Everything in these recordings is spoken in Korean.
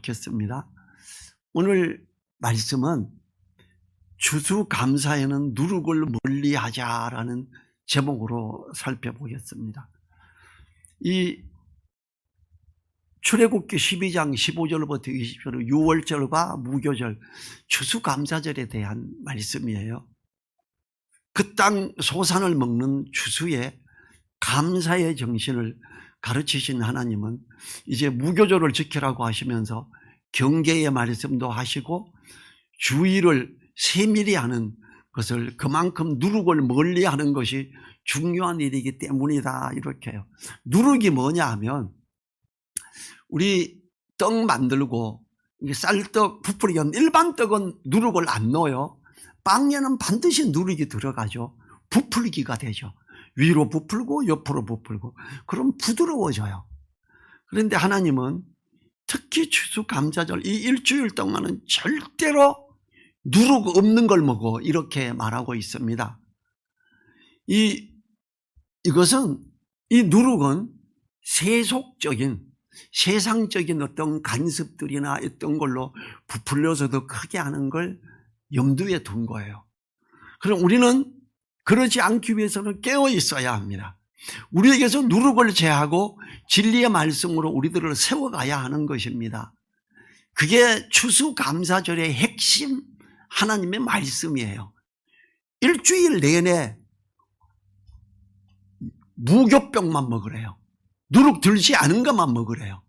좋겠습니다. 오늘 말씀은 추수감사에는 누룩을 멀리하자라는 제목으로 살펴보겠습니다. 이 출애굽기 12장 15절부터 20절, 유월절과 무교절, 추수감사절에 대한 말씀이에요. 그 땅 소산을 먹는 추수에 감사의 정신을 가르치신 하나님은 이제 무교절을 지키라고 하시면서 경계의 말씀도 하시고 주의를 세밀히 하는 것을, 그만큼 누룩을 멀리하는 것이 중요한 일이기 때문이다, 이렇게 해요. 누룩이 뭐냐 하면, 우리 떡 만들고 쌀떡 부풀리기 하면 일반 떡은 누룩을 안 넣어요. 빵에는 반드시 누룩이 들어가죠. 부풀기가 되죠. 위로 부풀고 옆으로 부풀고, 그럼 부드러워져요. 그런데 하나님은 특히 추수감사절 이 일주일 동안은 절대로 누룩 없는 걸 먹어, 이렇게 말하고 있습니다. 이것은, 이 누룩은 세속적인, 세상적인 어떤 간섭들이나 어떤 걸로 부풀려서 더 크게 하는 걸 염두에 둔 거예요. 그럼 우리는 그러지 않기 위해서는 깨어 있어야 합니다. 우리에게서 누룩을 제하고 진리의 말씀으로 우리들을 세워가야 하는 것입니다. 그게 추수감사절의 핵심 하나님의 말씀이에요. 일주일 내내 무교병만 먹으래요. 누룩 들지 않은 것만 먹으래요.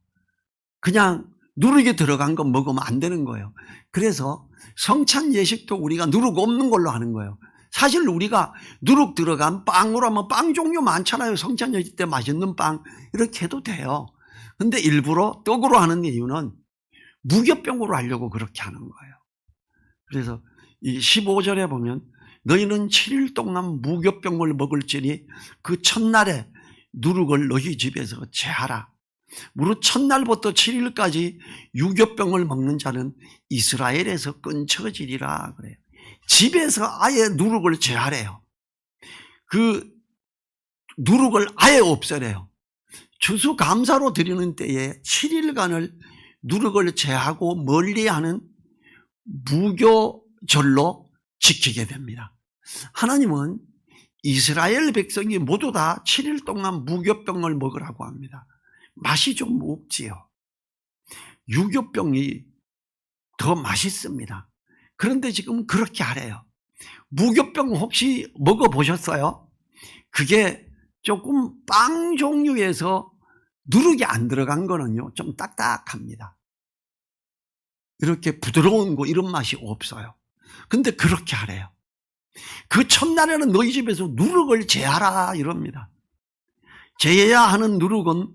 그냥 누룩이 들어간 거 먹으면 안 되는 거예요. 그래서 성찬 예식도 우리가 누룩 없는 걸로 하는 거예요. 사실 우리가 누룩 들어간 빵으로 하면 빵 종류 많잖아요. 성찬 예식 때 맛있는 빵 이렇게 해도 돼요. 근데 일부러 떡으로 하는 이유는 무교병으로 하려고 그렇게 하는 거예요. 그래서 이 15절에 보면 너희는 7일 동안 무교병을 먹을지니 그 첫날에 누룩을 너희 집에서 제하라. 무릇 첫날부터 7일까지 유교병을 먹는 자는 이스라엘에서 끊쳐지리라 그래요. 집에서 아예 누룩을 제하래요. 그 누룩을 아예 없애래요. 추수감사로 드리는 때에 7일간을 누룩을 제하고 멀리하는 무교절로 지키게 됩니다. 하나님은 이스라엘 백성이 모두 다 7일 동안 무교병을 먹으라고 합니다. 맛이 좀 없지요. 유교병이 더 맛있습니다. 그런데 지금 그렇게 하래요. 무교병 혹시 먹어보셨어요? 그게 조금 빵 종류에서 누룩이 안 들어간 거는요, 좀 딱딱합니다. 이렇게 부드러운 거 이런 맛이 없어요. 근데 그렇게 하래요. 그 첫날에는 너희 집에서 누룩을 제하라 이럽니다. 제해야 하는 누룩은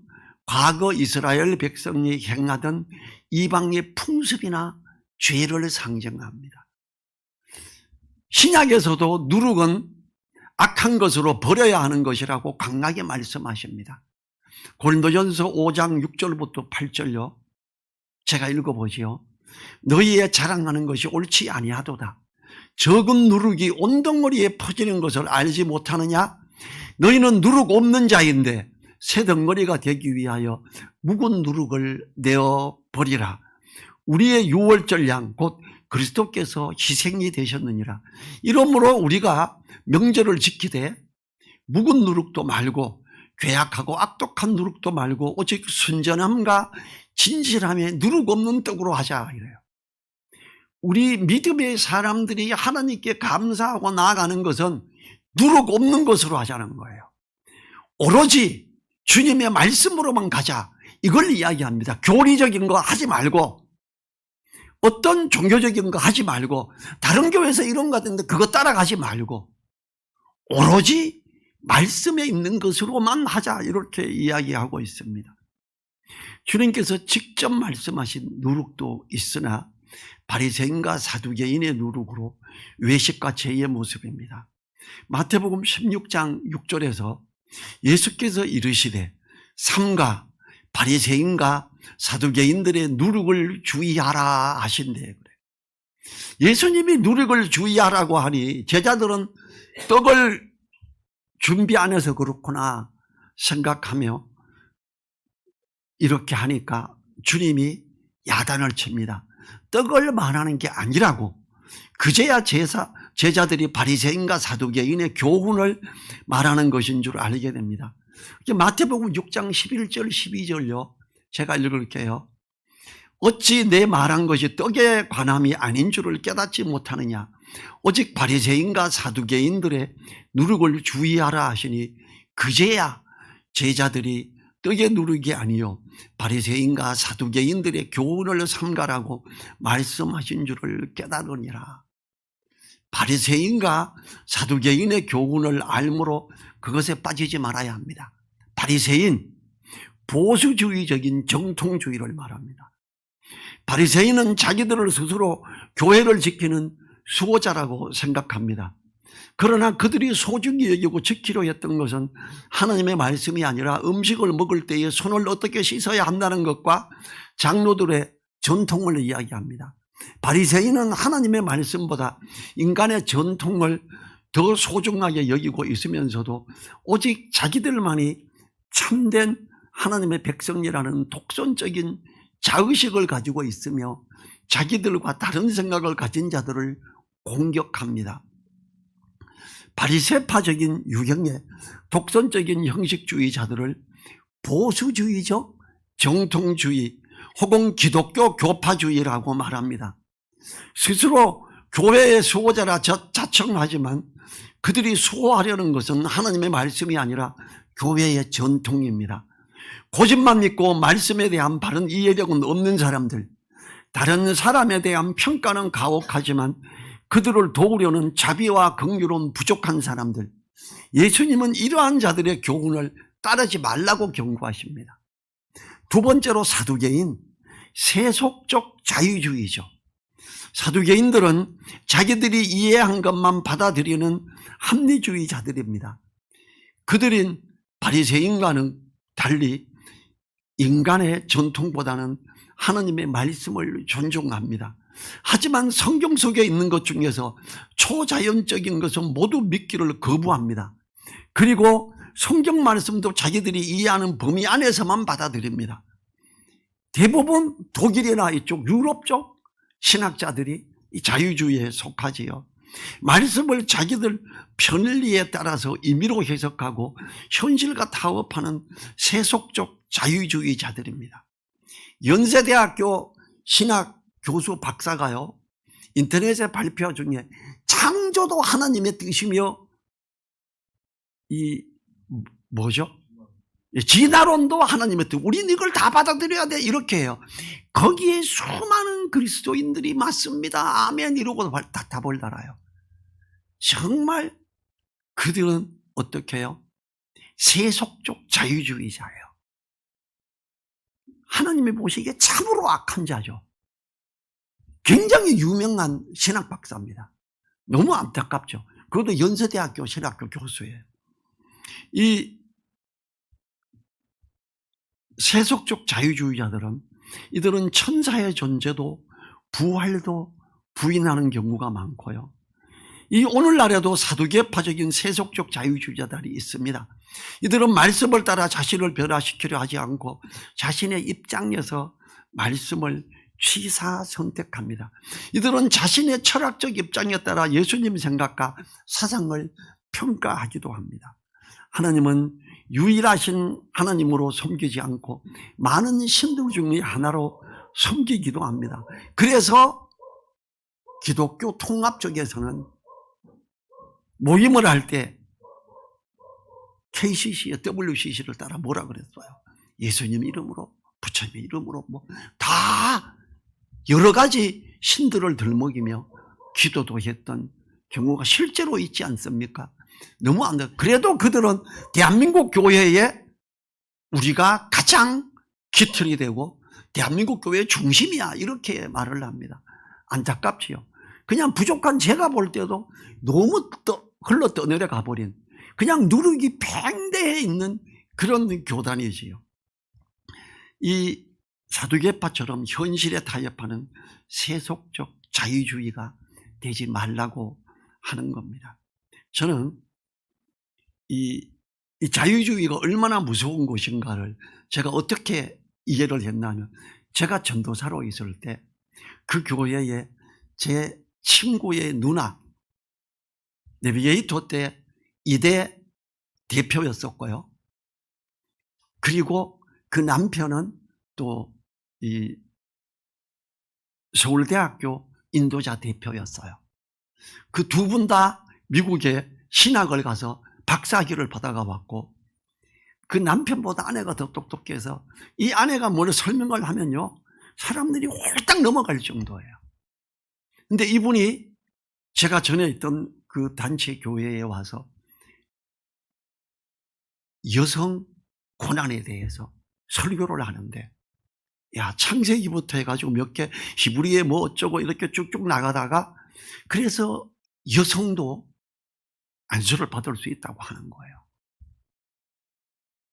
과거 이스라엘 백성이 행하던 이방의 풍습이나 죄를 상징합니다. 신약에서도 누룩은 악한 것으로 버려야 하는 것이라고 강하게 말씀하십니다. 고린도전서 5장 6절부터 8절요. 제가 읽어보지요. 너희의 자랑하는 것이 옳지 아니하도다. 적은 누룩이 온덩어리에 퍼지는 것을 알지 못하느냐? 너희는 누룩 없는 자인데 새 덩어리가 되기 위하여 묵은 누룩을 내어버리라. 우리의 유월절 양 곧 그리스도께서 희생이 되셨느니라. 이러므로 우리가 명절을 지키되 묵은 누룩도 말고 괴악하고 악독한 누룩도 말고 오직 순전함과 진실함에 누룩 없는 떡으로 하자 이래요. 우리 믿음의 사람들이 하나님께 감사하고 나아가는 것은 누룩 없는 것으로 하자는 거예요. 오로지 주님의 말씀으로만 가자, 이걸 이야기합니다. 교리적인 거 하지 말고, 어떤 종교적인 거 하지 말고, 다른 교회에서 이런 거 같은데 그거 따라가지 말고 오로지 말씀에 있는 것으로만 하자, 이렇게 이야기하고 있습니다. 주님께서 직접 말씀하신 누룩도 있으나 바리새인과 사두개인의 누룩으로 외식과 죄의 모습입니다. 마태복음 16장 6절에서 예수께서 이르시되 삼가 바리새인과 사두개인들의 누룩을 주의하라 하신대. 그래. 예수님이 누룩을 주의하라고 하니 제자들은 떡을 준비 안 해서 그렇구나 생각하며 이렇게 하니까 주님이 야단을 칩니다. 떡을 말하는 게 아니라고. 그제야 제자들이 바리새인과 사두개인의 교훈을 말하는 것인 줄 알게 됩니다. 마태복음 6장 11절 12절요. 제가 읽을게요. 어찌 내 말한 것이 떡에 관함이 아닌 줄을 깨닫지 못하느냐. 오직 바리새인과 사두개인들의 누룩을 주의하라 하시니 그제야 제자들이 떡에 누룩이 아니요 바리새인과 사두개인들의 교훈을 삼가라고 말씀하신 줄을 깨달으니라. 바리새인과 사두개인의 교훈을 알므로 그것에 빠지지 말아야 합니다. 바리새인, 보수주의적인 정통주의를 말합니다. 바리새인은 자기들을 스스로 교회를 지키는 수호자라고 생각합니다. 그러나 그들이 소중히 여기고 지키려 했던 것은 하나님의 말씀이 아니라 음식을 먹을 때에 손을 어떻게 씻어야 한다는 것과 장로들의 전통을 이야기합니다. 바리새인은 하나님의 말씀보다 인간의 전통을 더 소중하게 여기고 있으면서도 오직 자기들만이 참된 하나님의 백성이라는 독선적인 자의식을 가지고 있으며 자기들과 다른 생각을 가진 자들을 공격합니다. 바리새파적인 유형의 독선적인 형식주의자들을 보수주의적 정통주의 혹은 기독교 교파주의라고 말합니다. 스스로 교회의 수호자라 자청하지만 그들이 수호하려는 것은 하나님의 말씀이 아니라 교회의 전통입니다. 고집만 믿고 말씀에 대한 바른 이해력은 없는 사람들, 다른 사람에 대한 평가는 가혹하지만 그들을 도우려는 자비와 긍휼은 부족한 사람들, 예수님은 이러한 자들의 교훈을 따르지 말라고 경고하십니다. 두 번째로 사두개인, 세속적 자유주의죠. 사두개인들은 자기들이 이해한 것만 받아들이는 합리주의자들입니다. 그들은 바리새인과는 달리 인간의 전통보다는 하나님의 말씀을 존중합니다. 하지만 성경 속에 있는 것 중에서 초자연적인 것은 모두 믿기를 거부합니다. 그리고 성경 말씀도 자기들이 이해하는 범위 안에서만 받아들입니다. 대부분 독일이나 이쪽 유럽 쪽 신학자들이 이 자유주의에 속하지요. 말씀을 자기들 편리에 따라서 임의로 해석하고 현실과 타협하는 세속적 자유주의자들입니다. 연세대학교 신학 교수 박사가요, 인터넷에 발표 중에 창조도 하나님의 뜻이며 진화론도 하나님의 뜻, 우리는 이걸 다 받아들여야 돼, 이렇게 해요. 거기에 수많은 그리스도인들이 맞습니다, 아멘 이러고 답을 달아요. 정말 그들은 어떻게 해요? 세속적 자유주의자예요. 하나님이 보시기에 참으로 악한 자죠. 굉장히 유명한 신학 박사입니다. 너무 안타깝죠. 그것도 연세대학교 신학교 교수예요. 이 세속적 자유주의자들은 이들은 천사의 존재도 부활도 부인하는 경우가 많고요. 이 오늘날에도 사두개파적인 세속적 자유주의자들이 있습니다. 이들은 말씀을 따라 자신을 변화시키려 하지 않고 자신의 입장에서 말씀을 취사 선택합니다. 이들은 자신의 철학적 입장에 따라 예수님 생각과 사상을 평가하기도 합니다. 하나님은 유일하신 하나님으로 섬기지 않고 많은 신들 중에 하나로 섬기기도 합니다. 그래서 기독교 통합 쪽에서는 모임을 할 때 KCC의 WCC를 따라 뭐라 그랬어요? 예수님 이름으로, 부처님 이름으로 다 여러 가지 신들을 들먹이며 기도도 했던 경우가 실제로 있지 않습니까? 너무 안 돼. 그래도 그들은 대한민국 교회에 우리가 가장 기틀이 되고 대한민국 교회의 중심이야, 이렇게 말을 합니다. 안타깝지요. 그냥 부족한 제가 볼 때도 너무 흘러 떠내려 가버린, 그냥 누룩이 팽대해 있는 그런 교단이지요. 이 사두개파처럼 현실에 타협하는 세속적 자유주의가 되지 말라고 하는 겁니다. 저는 이 자유주의가 얼마나 무서운 것인가를 제가 어떻게 이해를 했냐면, 제가 전도사로 있을 때 그 교회에 제 친구의 누나, 내비게이터 때 2대 대표였었고요. 그리고 그 남편은 또 이 서울대학교 인도자 대표였어요. 그 두 분 다 미국에 신학을 가서 박사학위를 받아가 왔고, 그 남편보다 아내가 더 똑똑해서 이 아내가 뭘 설명을 하면요, 사람들이 홀딱 넘어갈 정도예요. 근데 이분이 제가 전에 있던 그 단체 교회에 와서 여성 고난에 대해서 설교를 하는데, 야, 창세기부터 해가지고 몇 개 히브리에 뭐 어쩌고 이렇게 쭉쭉 나가다가, 그래서 여성도 안수를 받을 수 있다고 하는 거예요.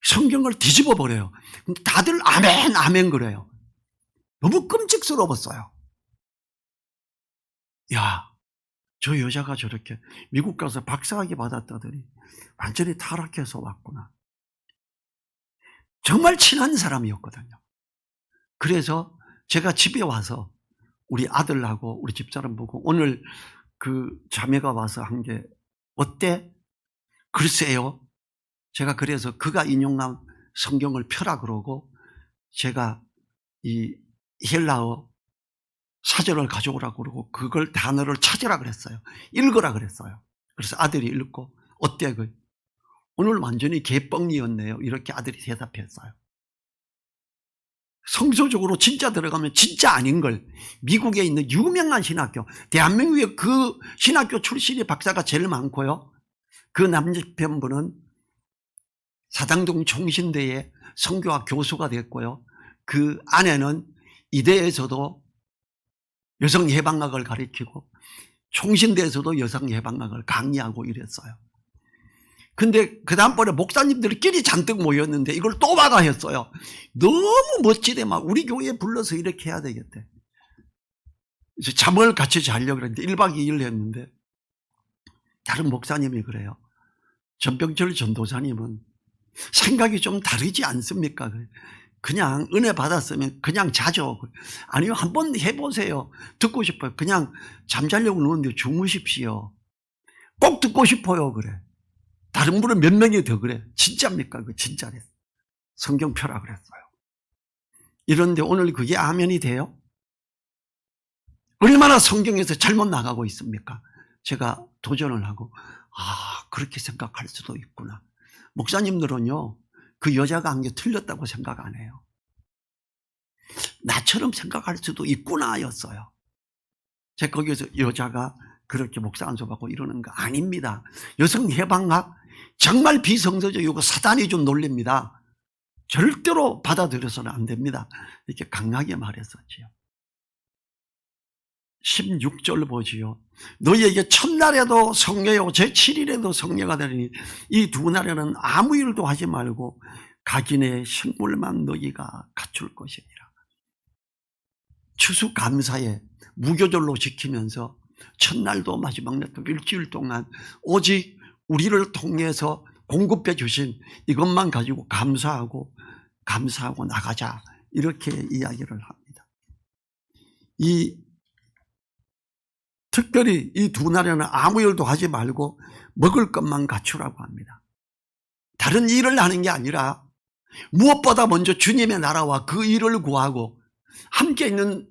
성경을 뒤집어 버려요. 다들 아멘 아멘 그래요. 너무 끔찍스러웠어요. 야, 저 여자가 저렇게 미국 가서 박사학위 받았다더니 완전히 타락해서 왔구나. 정말 친한 사람이었거든요. 그래서 제가 집에 와서 우리 아들하고 우리 집사람 보고, 오늘 그 자매가 와서 한 게 어때? 글쎄요. 제가 그래서 그가 인용한 성경을 펴라 그러고, 제가 이 헬라어 사전을 가져오라고 그러고 그걸 단어를 찾으라 그랬어요. 읽으라 그랬어요. 그래서 아들이 읽고, 어때? 오늘 완전히 개뻥이었네요. 이렇게 아들이 대답했어요. 성서적으로 진짜 들어가면 진짜 아닌 걸, 미국에 있는 유명한 신학교, 대한민국에 그 신학교 출신의 박사가 제일 많고요. 그 남편분은 사당동 총신대에 선교학 교수가 됐고요. 그 아내는 이대에서도 여성 해방학을 가르치고 총신대에서도 여성 해방학을 강의하고 이랬어요. 근데 그 다음번에 목사님들끼리 잔뜩 모였는데 이걸 또 막아 했어요. 너무 멋지대. 막 우리 교회에 불러서 이렇게 해야 되겠대. 이제 잠을 같이 자려고 그랬는데 1박 2일 했는데, 다른 목사님이 그래요. 전병철 전도사님은 생각이 좀 다르지 않습니까? 그냥 은혜 받았으면 그냥 자죠. 아니요, 한번 해보세요. 듣고 싶어요. 그냥 잠자려고 누웠는데 주무십시오. 꼭 듣고 싶어요. 그래. 다른 분은 몇 명이 더 그래. 진짜입니까? 그 진짜래. 성경 펴라 그랬어요. 이런데 오늘 그게 아멘이 돼요? 얼마나 성경에서 잘못 나가고 있습니까? 제가 도전을 하고, 그렇게 생각할 수도 있구나. 목사님들은요, 그 여자가 한 게 틀렸다고 생각 안 해요. 나처럼 생각할 수도 있구나 였어요. 제가 거기서 여자가 그렇게 목사 안수 받고 이러는 거 아닙니다. 여성 해방학 정말 비성서적이고 사단이 좀 놀립니다. 절대로 받아들여서는 안 됩니다. 이렇게 강하게 말했었지요. 16절 보지요. 너희에게 첫날에도 성례요 제7일에도 성례가 되리니 이 두 날에는 아무 일도 하지 말고 각인의 식물만 너희가 갖출 것이니라. 추수감사에 무교절로 지키면서 첫날도 마지막 날도 일주일 동안 오직 우리를 통해서 공급해 주신 이것만 가지고 감사하고 나가자, 이렇게 이야기를 합니다. 특별히 이 두 날에는 아무 일도 하지 말고 먹을 것만 갖추라고 합니다. 다른 일을 하는 게 아니라 무엇보다 먼저 주님의 나라와 그 일을 구하고 함께 있는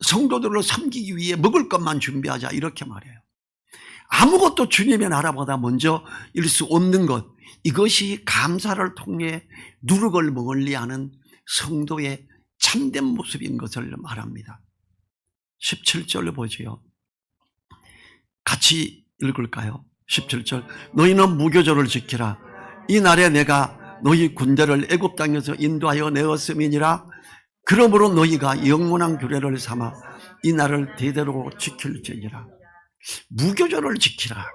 성도들을 섬기기 위해 먹을 것만 준비하자, 이렇게 말해요. 아무것도 주님의 나라보다 먼저 일 수 없는 것, 이것이 감사를 통해 누룩을 멀리하는 성도의 참된 모습인 것을 말합니다. 17절 보지요. 같이 읽을까요? 17절. 너희는 무교절을 지키라. 이 날에 내가 너희 군대를 애굽 땅에서 인도하여 내었음이니라. 그러므로 너희가 영원한 규례를 삼아 이 날을 대대로 지킬지니라. 무교절을 지키라.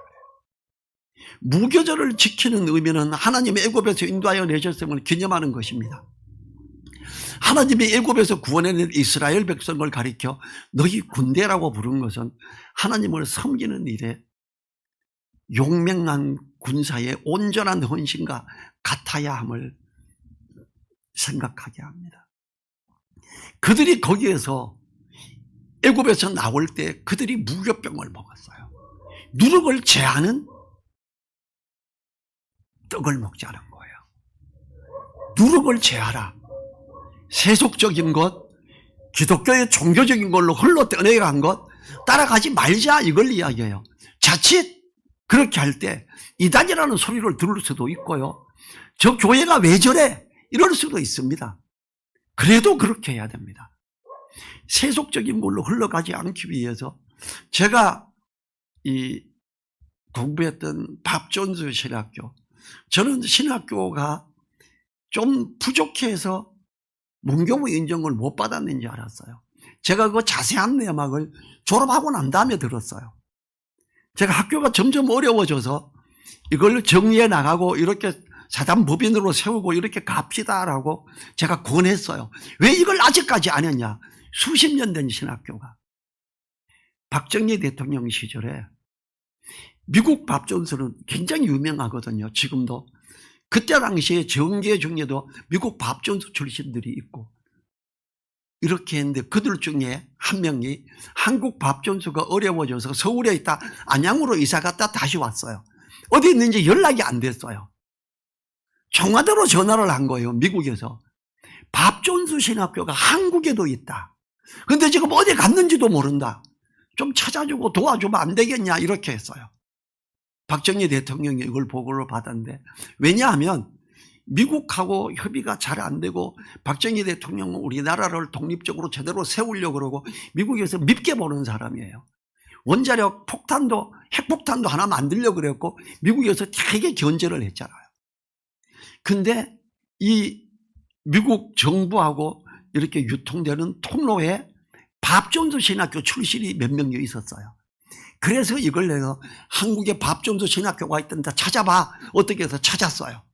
무교절을 지키는 의미는 하나님이 애굽에서 인도하여 내셨음을 기념하는 것입니다. 하나님이 애굽에서 구원해낸 이스라엘 백성을 가리켜 너희 군대라고 부른 것은 하나님을 섬기는 일에 용맹한 군사의 온전한 헌신과 같아야 함을 생각하게 합니다. 그들이 거기에서 애굽에서 나올 때 그들이 무교병을 먹었어요. 누룩을 제하는 떡을 먹자는 거예요. 누룩을 제하라. 세속적인 것, 기독교의 종교적인 걸로 흘러 떠내간 것 따라가지 말자, 이걸 이야기해요. 자칫 그렇게 할 때 이단이라는 소리를 들을 수도 있고요. 저 교회가 왜 저래? 이럴 수도 있습니다. 그래도 그렇게 해야 됩니다. 세속적인 걸로 흘러가지 않기 위해서 제가 이 공부했던 밥존수 신학교, 저는 신학교가 좀 부족해서 문교부 인정을 못 받았는지 알았어요. 제가 그 자세한 내막을 졸업하고 난 다음에 들었어요. 제가 학교가 점점 어려워져서 이걸 정리해 나가고 이렇게 사단법인으로 세우고 이렇게 갑시다라고 제가 권했어요. 왜 이걸 아직까지 안 했냐? 수십 년 된 신학교가. 박정희 대통령 시절에 미국 밥존수는 굉장히 유명하거든요. 지금도. 그때 당시에 정계 중에도 미국 밥존수 출신들이 있고 이렇게 했는데 그들 중에 한 명이 한국 밥존수가 어려워져서 서울에 있다 안양으로 이사 갔다 다시 왔어요. 어디 있는지 연락이 안 됐어요. 청와대로 전화를 한 거예요. 미국에서. 밥존수 신학교가 한국에도 있다. 근데 지금 어디 갔는지도 모른다. 좀 찾아주고 도와주면 안 되겠냐 이렇게 했어요. 박정희 대통령이 이걸 보고를 받았는데, 왜냐하면 미국하고 협의가 잘 안 되고 박정희 대통령은 우리나라를 독립적으로 제대로 세우려고 그러고 미국에서 밉게 보는 사람이에요. 원자력 폭탄도 핵폭탄도 하나 만들려고 그랬고 미국에서 되게 견제를 했잖아요. 근데 이 미국 정부하고 이렇게 유통되는 통로에 밥존수 신학교 출신이 몇 명이 있었어요. 그래서 이걸 내가 한국에 밥존수 신학교가 있던데 찾아봐. 어떻게 해서 찾았어요.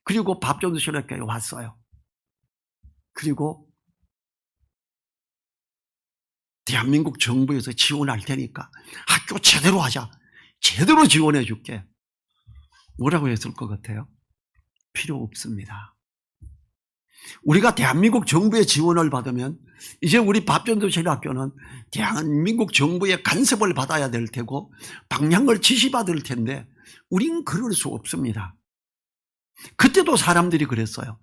그리고 밥존수 신학교에 왔어요. 그리고 대한민국 정부에서 지원할 테니까 학교 제대로 하자. 제대로 지원해 줄게. 뭐라고 했을 것 같아요? 필요 없습니다. 우리가 대한민국 정부의 지원을 받으면 이제 우리 밥존수 신학교는 대한민국 정부의 간섭을 받아야 될 테고 방향을 지시받을 텐데 우린 그럴 수 없습니다. 그때도 사람들이 그랬어요.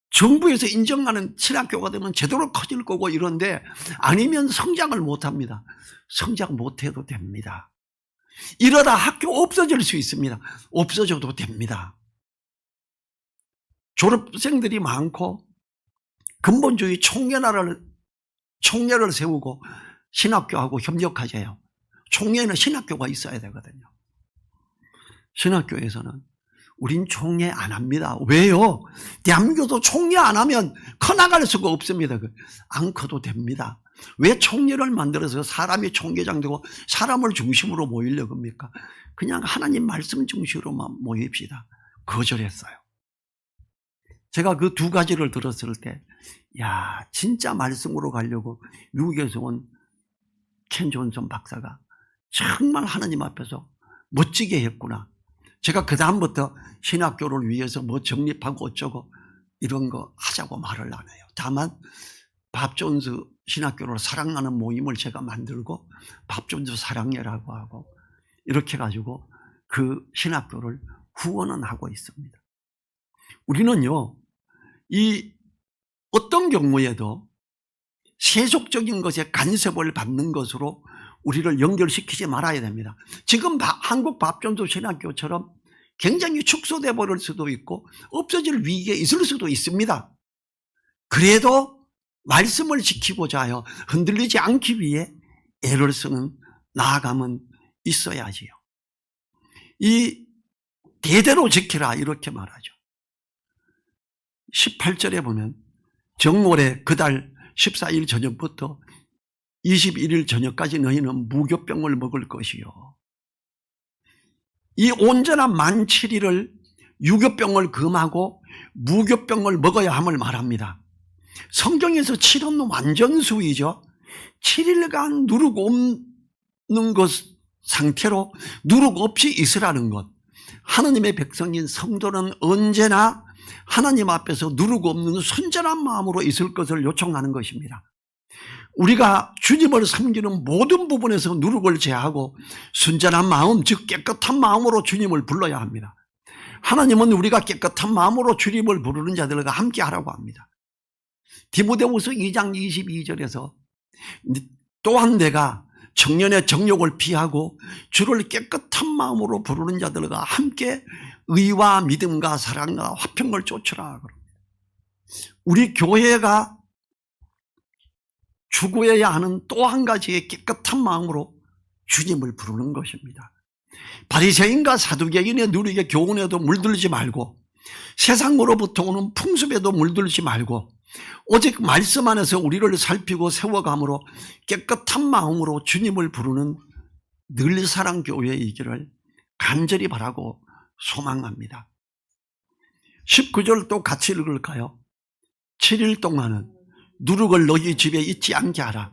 정부에서 인정하는 신학교가 되면 제대로 커질 거고 이런데 아니면 성장을 못합니다. 성장 못해도 됩니다. 이러다 학교 없어질 수 있습니다. 없어져도 됩니다. 졸업생들이 많고 근본주의 총연회를 세우고 신학교하고 협력하세요. 총회는 신학교가 있어야 되거든요. 신학교에서는 우린 총회 안 합니다. 왜요? 대한민국도 총회 안 하면 커나갈 수가 없습니다. 안 커도 됩니다. 왜 총회를 만들어서 사람이 총회장 되고 사람을 중심으로 모이려고 합니까? 그냥 하나님 말씀 중심으로만 모입시다. 거절했어요. 제가 그 두 가지를 들었을 때, 야, 진짜 말씀으로 가려고 미국에서 온 켄 존슨 박사가 정말 하나님 앞에서 멋지게 했구나. 제가 그 다음부터 신학교를 위해서 뭐 정립하고 어쩌고 이런 거 하자고 말을 안 해요. 다만 밥존수 신학교를 사랑하는 모임을 제가 만들고 밥존수 사랑회라고 하고 이렇게 가지고 그 신학교를 후원은 하고 있습니다. 우리는요, 이 어떤 경우에도 세속적인 것에 간섭을 받는 것으로 우리를 연결시키지 말아야 됩니다. 지금 한국 밥존수 신학교처럼 굉장히 축소돼 버릴 수도 있고 없어질 위기에 있을 수도 있습니다. 그래도 말씀을 지키고자 하여 흔들리지 않기 위해 애를 쓰는 나아감은 있어야지요. 이 대대로 지키라 이렇게 말하죠. 18절에 보면 정월에 그달 14일 저녁부터 21일 저녁까지 너희는 무교병을 먹을 것이요. 이 온전한 만 7일을 유교병을 금하고 무교병을 먹어야 함을 말합니다. 성경에서 7은 완전수이죠. 7일간 누룩 없는 것 상태로 누룩 없이 있으라는 것. 하느님의 백성인 성도는 언제나 하나님 앞에서 누르고 없는 순전한 마음으로 있을 것을 요청하는 것입니다. 우리가 주님을 섬기는 모든 부분에서 누룩을 제하고 순전한 마음, 즉 깨끗한 마음으로 주님을 불러야 합니다. 하나님은 우리가 깨끗한 마음으로 주님을 부르는 자들과 함께 하라고 합니다. 디모데후서 2장 22절에서 또한 내가 청년의 정욕을 피하고 주를 깨끗한 마음으로 부르는 자들과 함께 의와 믿음과 사랑과 화평을 쫓으라. 우리 교회가 추구해야 하는 또 한 가지의 깨끗한 마음으로 주님을 부르는 것입니다. 바리새인과 사두개인의 누리의 교훈에도 물들지 말고 세상으로부터 오는 풍습에도 물들지 말고 오직 말씀 안에서 우리를 살피고 세워감으로 깨끗한 마음으로 주님을 부르는 늘사랑교회이기를 간절히 바라고 소망합니다. 19절 또 같이 읽을까요? 7일 동안은 누룩을 너희 집에 있지 않게 하라.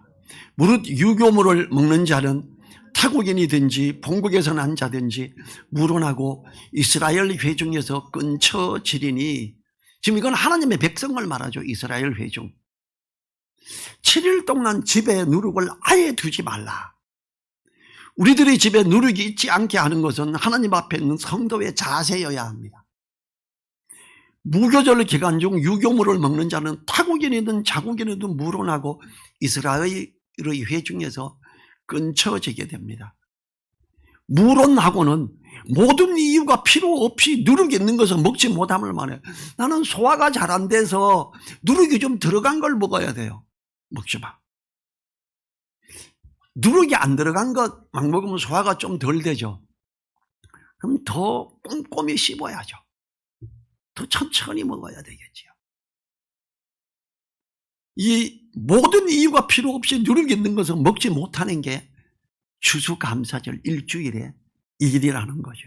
무릇 유교물을 먹는 자는 타국인이든지 본국에서 난 자든지 물어나고 이스라엘 회중에서 끊쳐지리니, 지금 이건 하나님의 백성을 말하죠. 이스라엘 회중. 7일 동안 집에 누룩을 아예 두지 말라. 우리들이 집에 누룩이 있지 않게 하는 것은 하나님 앞에 있는 성도의 자세여야 합니다. 무교절 기간 중 유교물을 먹는 자는 타국인이든 자국인이든 물어나고 이스라엘의 회중에서 끊쳐지게 됩니다. 물어나고는 모든 이유가 필요 없이 누룩이 있는 것을 먹지 못함을 말해요. 나는 소화가 잘 안 돼서 누룩이 좀 들어간 걸 먹어야 돼요. 먹지 마. 누룩이 안 들어간 것 막 먹으면 소화가 좀 덜 되죠. 그럼 더 꼼꼼히 씹어야죠. 더 천천히 먹어야 되겠지요. 이 모든 이유가 필요 없이 누룩이 있는 것을 먹지 못하는 게 추수감사절 일주일의 일이라는 거죠.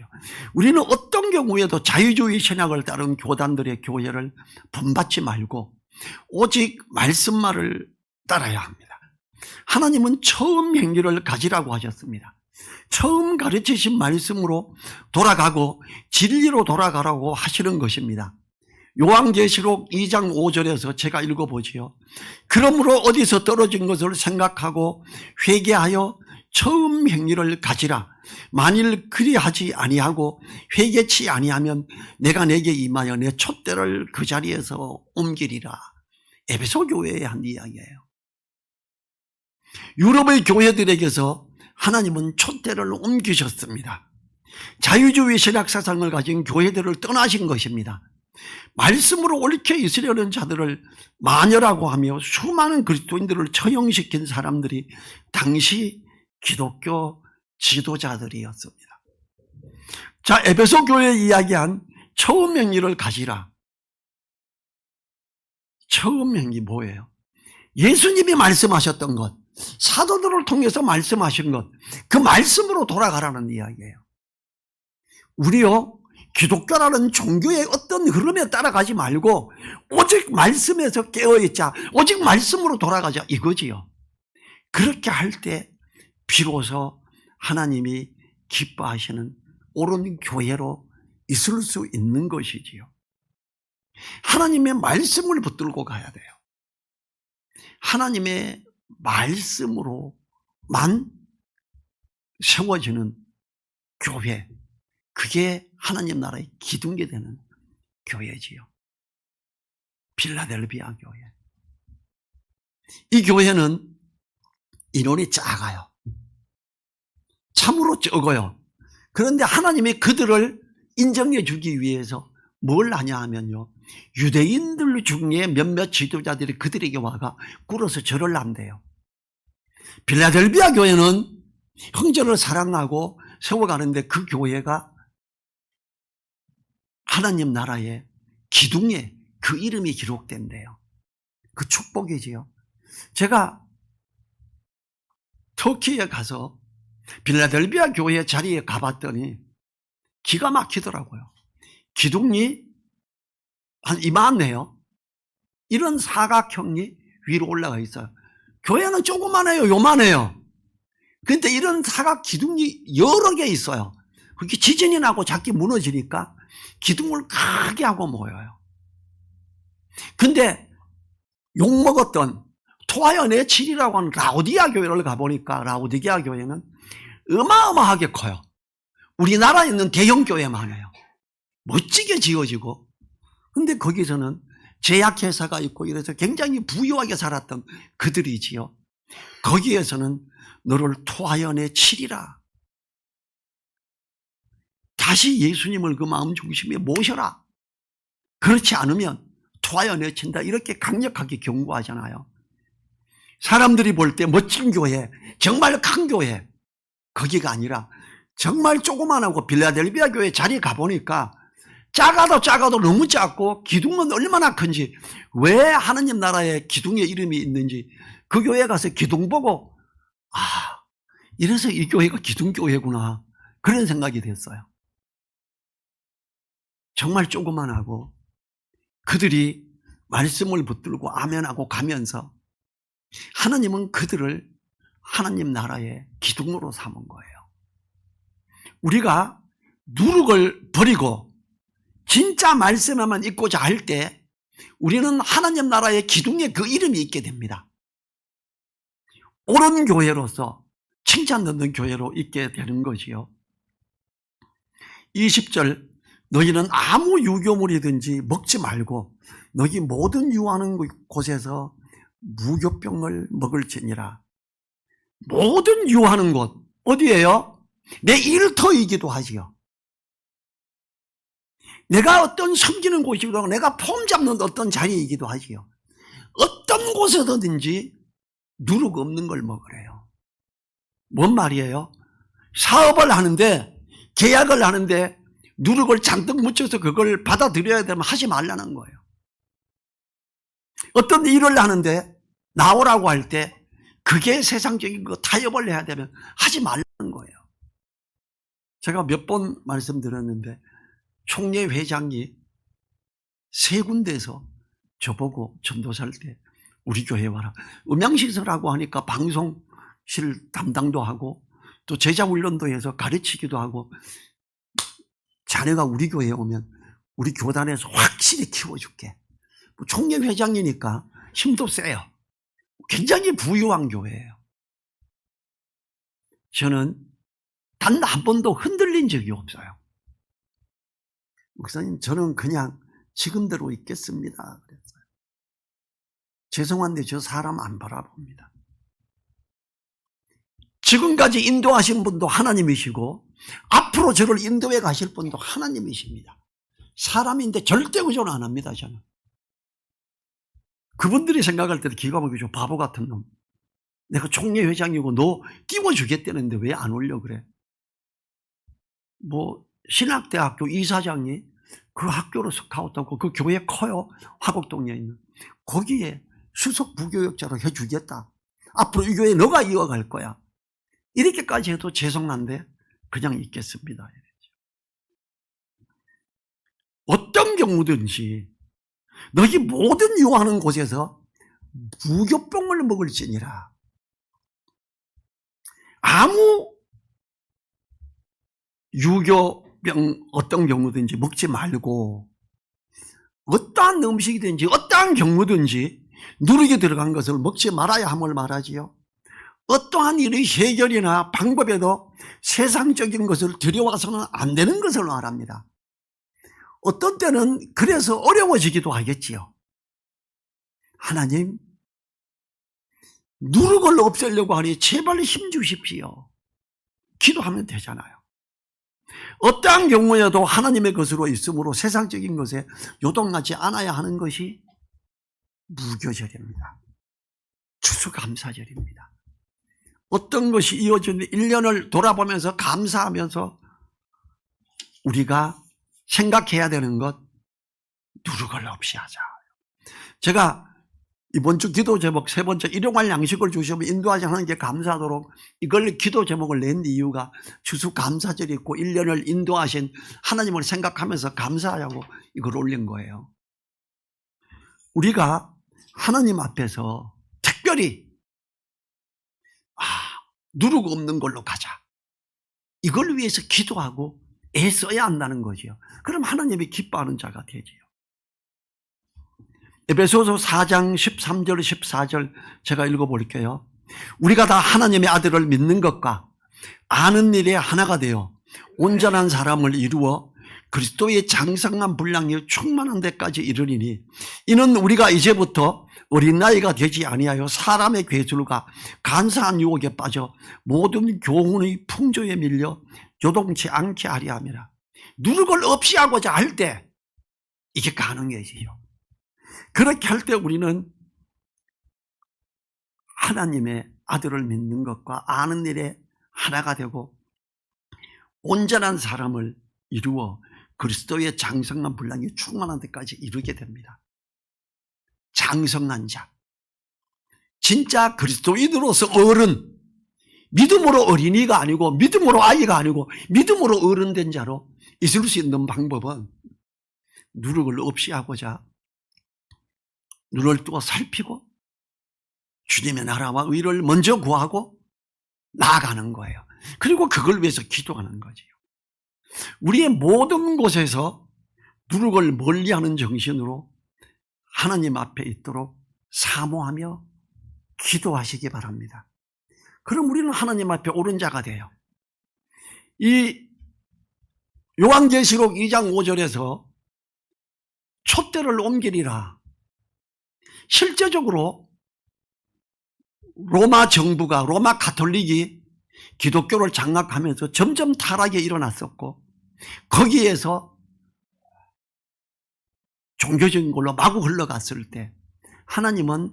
우리는 어떤 경우에도 자유주의 신학을 따른 교단들의 교회를 본받지 말고 오직 말씀만을 따라야 합니다. 하나님은 처음 행위를 가지라고 하셨습니다. 처음 가르치신 말씀으로 돌아가고 진리로 돌아가라고 하시는 것입니다. 요한계시록 2장 5절에서 제가 읽어보지요. 그러므로 어디서 떨어진 것을 생각하고 회개하여 처음 행위를 가지라. 만일 그리하지 아니하고 회개치 아니하면 내가 내게 임하여 내 촛대를 그 자리에서 옮기리라. 에베소 교회의 한 이야기예요. 유럽의 교회들에게서 하나님은 촛대를 옮기셨습니다. 자유주의 신학 사상을 가진 교회들을 떠나신 것입니다. 말씀으로 옳게 있으려는 자들을 마녀라고 하며 수많은 그리스도인들을 처형시킨 사람들이 당시 기독교 지도자들이었습니다. 자, 에베소 교회에 이야기한 처음 행위를 가지라. 처음 행위 뭐예요? 예수님이 말씀하셨던 것, 사도들을 통해서 말씀하신 것, 그 말씀으로 돌아가라는 이야기예요. 우리요, 기독교라는 종교의 어떤 흐름에 따라가지 말고 오직 말씀에서 깨어있자, 오직 말씀으로 돌아가자, 이거지요. 그렇게 할 때 비로소 하나님이 기뻐하시는 옳은 교회로 있을 수 있는 것이지요. 하나님의 말씀을 붙들고 가야 돼요. 하나님의 말씀으로만 세워지는 교회, 그게 하나님 나라의 기둥이 되는 교회지요. 필라델비아 교회. 이 교회는 인원이 작아요. 참으로 적어요. 그런데 하나님이 그들을 인정해 주기 위해서 뭘 하냐 하면요, 유대인들 중에 몇몇 지도자들이 그들에게 와가 꿇어서 절을 한대요. 필라델비아 교회는 형제를 사랑하고 세워가는데 그 교회가 하나님 나라의 기둥에 그 이름이 기록된대요. 그 축복이지요. 제가 터키에 가서 필라델비아 교회 자리에 가봤더니 기가 막히더라고요. 기둥이 한 이만해요. 이런 사각형이 위로 올라가 있어요. 교회는 조그만해요. 요만해요. 그런데 이런 사각 기둥이 여러 개 있어요. 그게 지진이 나고 작게 무너지니까 기둥을 크게 하고 모여요. 근데 욕먹었던 토하연의 7이라고 하는 라오디게아 교회를 가보니까 라오디게아 교회는 어마어마하게 커요. 우리나라에 있는 대형 교회만 해요. 멋지게 지어지고. 근데 거기서는 제약회사가 있고 이래서 굉장히 부유하게 살았던 그들이지요. 거기에서는 너를 토하연의 7이라. 다시 예수님을 그 마음 중심에 모셔라. 그렇지 않으면 토하연에 친다. 이렇게 강력하게 경고하잖아요. 사람들이 볼 때 멋진 교회, 정말 큰 교회, 거기가 아니라 정말 조그만하고 빌라델비아 교회 자리에 가보니까 작아도 너무 작고 기둥은 얼마나 큰지, 왜 하느님 나라에 기둥의 이름이 있는지 그 교회 가서 기둥 보고 이래서 이 교회가 기둥교회구나 그런 생각이 됐어요. 정말 조그만하고 그들이 말씀을 붙들고 아멘하고 가면서 하나님은 그들을 하나님 나라의 기둥으로 삼은 거예요. 우리가 누룩을 버리고 진짜 말씀에만 있고자 할 때 우리는 하나님 나라의 기둥에 그 이름이 있게 됩니다. 옳은 교회로서 칭찬 듣는 교회로 있게 되는 거지요. 20절 너희는 아무 유교물이든지 먹지 말고 너희 모든 유하는 곳에서 무교병을 먹을지니라. 모든 유하는 곳 어디예요? 내 일터이기도 하지요. 내가 어떤 섬기는 곳이기도 하고 내가 폼 잡는 어떤 자리이기도 하지요. 어떤 곳에서든지 누룩 없는 걸 먹으래요. 뭔 말이에요? 사업을 하는데 계약을 하는데 누룩을 잔뜩 묻혀서 그걸 받아들여야 되면 하지 말라는 거예요. 어떤 일을 하는데 나오라고 할 때 그게 세상적인 거 타협을 해야 되면 하지 말라는 거예요. 제가 몇 번 말씀드렸는데 총회 회장이 세 군데에서 저보고 전도사할 때 우리 교회 와라. 음향시설하고 하니까 방송실 담당도 하고 또 제자훈련도 해서 가르치기도 하고 자네가 우리 교회에 오면 우리 교단에서 확실히 키워줄게. 총회 회장이니까 힘도 세요. 굉장히 부유한 교회예요. 저는 단 한 번도 흔들린 적이 없어요. 목사님, 저는 그냥 지금대로 있겠습니다. 그랬어요. 죄송한데 저 사람 안 바라봅니다. 지금까지 인도하신 분도 하나님이시고 앞으로 저를 인도해 가실 분도 하나님이십니다. 사람인데 절대 의존 안 합니다. 저는. 그분들이 생각할 때도 기가 막히죠. 바보 같은 놈. 내가 총회 회장이고 너 띄워주겠다는데 왜 안 올려 그래? 신학대학교 이사장이 그 학교로 스카우트하고 그 교회 커요. 화곡동에 있는. 거기에 수석 부교역자로 해주겠다. 앞으로 이 교회 너가 이어갈 거야. 이렇게까지 해도 죄송한데 그냥 있겠습니다. 어떤 경우든지 너희 모든 유하는 곳에서 무교병을 먹을지니라. 아무 유교병 어떤 경우든지 먹지 말고 어떠한 음식이든지 어떠한 경우든지 누룩이 들어간 것을 먹지 말아야 함을 말하지요. 어떠한 일의 해결이나 방법에도 세상적인 것을 들여와서는 안 되는 것을 말합니다. 어떤 때는 그래서 어려워지기도 하겠지요. 하나님, 누룩을 없애려고 하니 제발 힘 주십시오. 기도하면 되잖아요. 어떠한 경우에도 하나님의 것으로 있으므로 세상적인 것에 요동하지 않아야 하는 것이 무교절입니다. 추수감사절입니다. 어떤 것이 이어지는 1년을 돌아보면서 감사하면서 우리가 생각해야 되는 것, 누룩을 없이 하자. 제가 이번 주 기도 제목 세 번째, 일용할 양식을 주시면 인도하지 않은 게 감사하도록 이걸 기도 제목을 낸 이유가 추수감사절이 있고 1년을 인도하신 하나님을 생각하면서 감사하라고 이걸 올린 거예요. 우리가 하나님 앞에서 특별히 누룩 없는 걸로 가자. 이걸 위해서 기도하고 애써야 한다는 거죠. 그럼 하나님이 기뻐하는 자가 되지요. 에베소서 4장 13절 14절 제가 읽어볼게요. 우리가 다 하나님의 아들을 믿는 것과 아는 일에 하나가 되어 온전한 사람을 이루어 그리스도의 장성한 분량이 충만한 데까지 이르리니 이는 우리가 이제부터 어린 나이가 되지 아니하여 사람의 괴술과 간사한 유혹에 빠져 모든 교훈의 풍조에 밀려 요동치 않게 하려 함이라. 누룩을 없이 하고자 할 때 이게 가능해지죠. 그렇게 할 때 우리는 하나님의 아들을 믿는 것과 아는 일에 하나가 되고 온전한 사람을 이루어 그리스도의 장성한 분량이 충만한 데까지 이르게 됩니다. 장성한 자, 진짜 그리스도인으로서 어른, 믿음으로 어린이가 아니고 믿음으로 아이가 아니고 믿음으로 어른된 자로 있을 수 있는 방법은 누룩을 없이 하고자 눈을 뜨고 살피고 주님의 나라와 의를 먼저 구하고 나아가는 거예요. 그리고 그걸 위해서 기도하는 거지요. 우리의 모든 곳에서 누룩을 멀리하는 정신으로 하나님 앞에 있도록 사모하며 기도하시기 바랍니다. 그럼 우리는 하나님 앞에 옳은 자가 돼요. 이 요한계시록 2장 5절에서 촛대를 옮기리라. 실제적으로 로마 정부가, 로마 가톨릭이 기독교를 장악하면서 점점 타락이 일어났었고 거기에서 종교적인 걸로 마구 흘러갔을 때 하나님은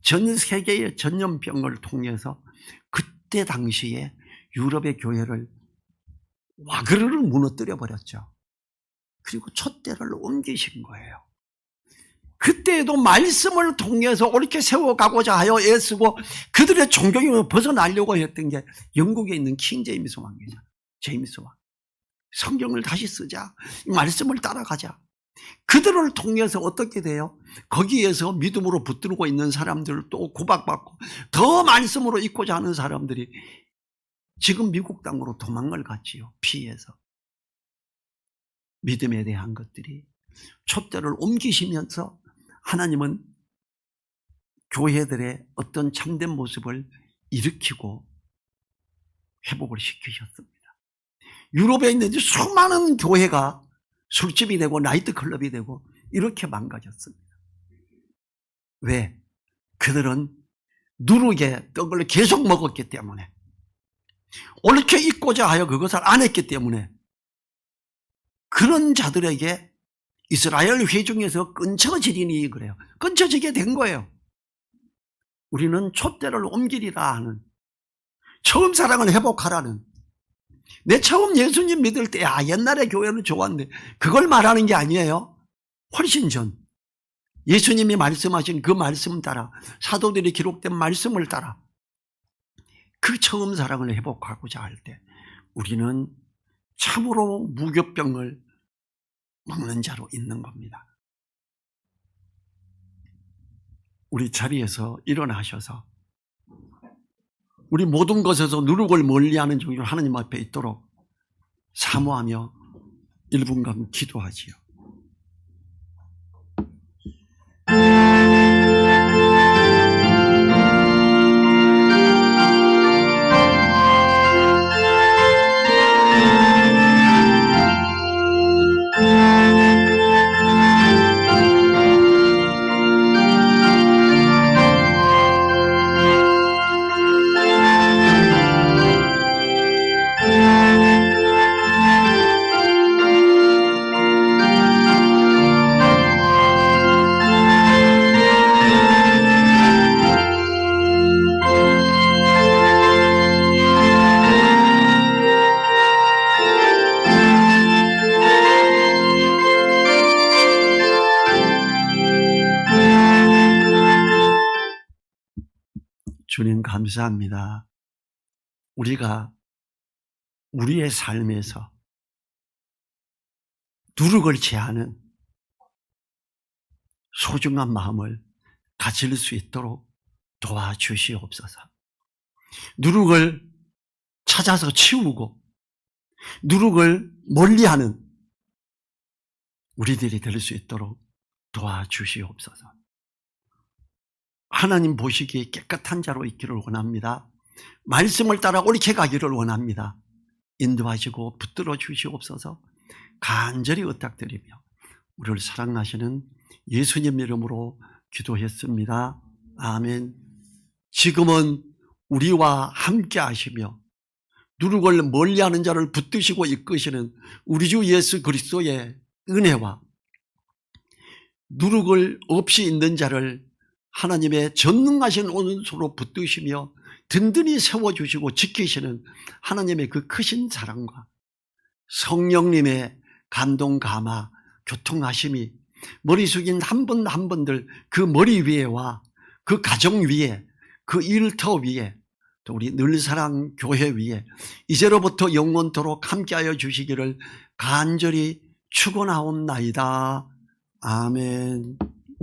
전 세계의 전염병을 통해서 그때 당시에 유럽의 교회를 와그르르 무너뜨려 버렸죠. 그리고 촛대를 옮기신 거예요. 그때에도 말씀을 통해서 옳게 세워가고자 하여 애쓰고 그들의 종교임을 벗어나려고 했던 게 영국에 있는 킹 제임스 왕이죠. 제임스 왕. 성경을 다시 쓰자. 말씀을 따라가자. 그들을 통해서 어떻게 돼요? 거기에서 믿음으로 붙들고 있는 사람들도 구박받고 더 말씀으로 있고자 하는 사람들이 지금 미국 땅으로 도망을 갔지요. 피해서. 믿음에 대한 것들이 촛대를 옮기시면서 하나님은 교회들의 어떤 참된 모습을 일으키고 회복을 시키셨습니다. 유럽에 있는 수많은 교회가 술집이 되고 나이트클럽이 되고 이렇게 망가졌습니다. 왜? 그들은 누룩의 떡을 계속 먹었기 때문에, 옳게 있고자 하여 그것을 안 했기 때문에 그런 자들에게 이스라엘 회중에서 끊쳐지리니 그래요. 끊쳐지게 된 거예요. 우리는 촛대를 옮기리라 하는, 처음 사랑을 회복하라는, 내 처음 예수님 믿을 때 옛날에 교회는 좋았는데 그걸 말하는 게 아니에요. 훨씬 전 예수님이 말씀하신 그 말씀 따라, 사도들이 기록된 말씀을 따라 그 처음 사랑을 회복하고자 할 때 우리는 참으로 무교병을 먹는 자로 있는 겁니다. 우리 자리에서 일어나셔서 우리 모든 것에서 누룩을 멀리하는 종류 하나님 앞에 있도록 사모하며 1분간 기도하지요. 주님 감사합니다. 우리가 우리의 삶에서 누룩을 제하는 소중한 마음을 가질 수 있도록 도와주시옵소서. 누룩을 찾아서 치우고 누룩을 멀리하는 우리들이 될 수 있도록 도와주시옵소서. 하나님 보시기에 깨끗한 자로 있기를 원합니다. 말씀을 따라 옳게 가기를 원합니다. 인도하시고 붙들어 주시옵소서. 간절히 의탁드리며 우리를 사랑하시는 예수님 이름으로 기도했습니다. 아멘. 지금은 우리와 함께 하시며 누룩을 멀리하는 자를 붙드시고 이끄시는 우리 주 예수 그리스도의 은혜와 누룩을 없이 있는 자를 하나님의 전능하신 오른손으로 붙드시며 든든히 세워주시고 지키시는 하나님의 그 크신 사랑과 성령님의 감동 감화 교통하심이 머리 숙인 한 분 한 분들 그 머리 위에와 그 가정 위에 그 일터 위에 또 우리 늘사랑 교회 위에 이제로부터 영원토록 함께하여 주시기를 간절히 축원하옵나이다. 아멘.